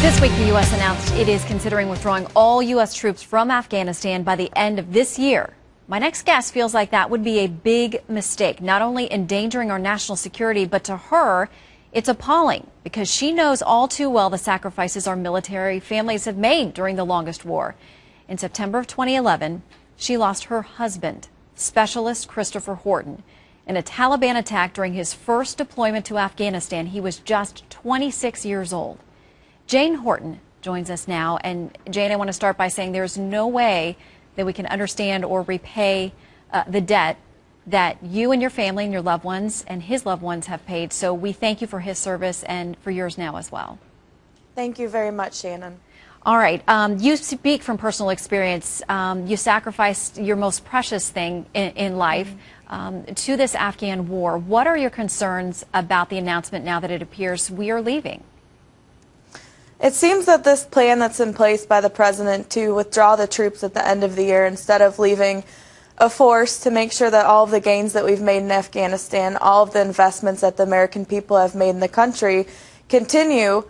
This week, the U.S. announced it is considering withdrawing all U.S. troops from Afghanistan by the end of this year. My next guest feels like that would be a big mistake, not only endangering our national security, but to her, it's appalling because she knows all too well the sacrifices our military families have made during the longest war. In September of 2011, she lost her husband, Specialist Christopher Horton, in a Taliban attack during his first deployment to Afghanistan. He was just 26 years old. Jane Horton joins us now. And Jane, I want to start by saying there's no way that we can understand or repay the debt that you and your family and your loved ones and his loved ones have paid. So we thank you for his service and for yours now as well. Thank you very much, Shannon. All right. You speak from personal experience. You sacrificed your most precious thing in life to this Afghan war. What are your concerns about the announcement now that it appears we are leaving? It seems that this plan that's in place by the president to withdraw the troops at the end of the year instead of leaving a force to make sure that all of the gains that we've made in Afghanistan, all of the investments that the American people have made in the country continue.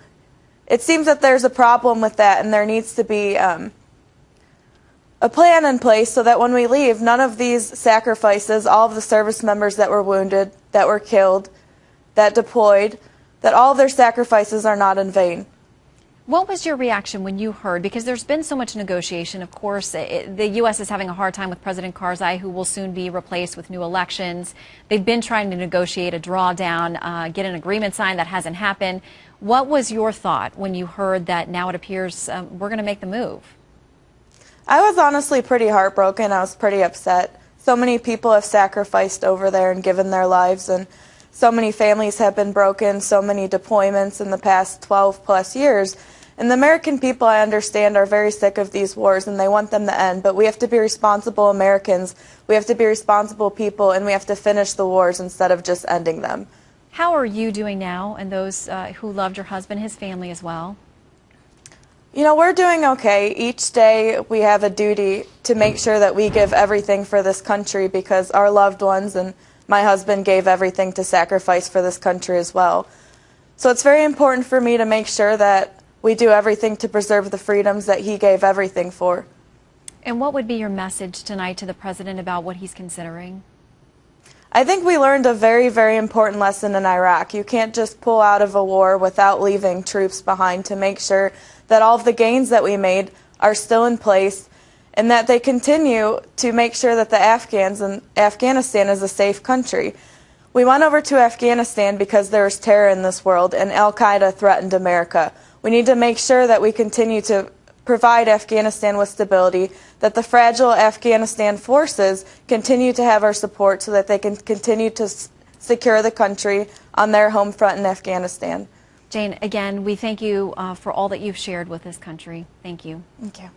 It seems that there's a problem with that, and there needs to be a plan in place so that when we leave, none of these sacrifices, all of the service members that were wounded, that were killed, that deployed, that all of their sacrifices are not in vain. What was your reaction when you heard, because there's been so much negotiation, of course, the U.S. is having a hard time with President Karzai, who will soon be replaced with new elections. They've been trying to negotiate a drawdown, get an agreement signed. That hasn't happened. What was your thought when you heard that now it appears we're going to make the move? I was honestly pretty heartbroken. I was pretty upset. So many people have sacrificed over there and given their lives, and so many families have been broken, so many deployments in the past 12 plus years. And the American people, I understand, are very sick of these wars and they want them to end. But we have to be responsible Americans. We have to be responsible people, and we have to finish the wars instead of just ending them. How are you doing now, and those who loved your husband, his family as well? You know, we're doing okay. Each day we have a duty to make sure that we give everything for this country because our loved ones and my husband gave everything to sacrifice for this country as well. So it's very important for me to make sure that we do everything to preserve the freedoms that he gave everything for. And what would be your message tonight to the president about what he's considering? I think we learned a very, very important lesson in Iraq. You can't just pull out of a war without leaving troops behind to make sure that all of the gains that we made are still in place and that they continue to make sure that the Afghans and Afghanistan is a safe country. We went over to Afghanistan because there is terror in this world and Al-Qaeda threatened America. We need to make sure that we continue to provide Afghanistan with stability, that the fragile Afghanistan forces continue to have our support so that they can continue to secure the country on their home front in Afghanistan. Jane, again, we thank you for all that you've shared with this country. Thank you. Thank you.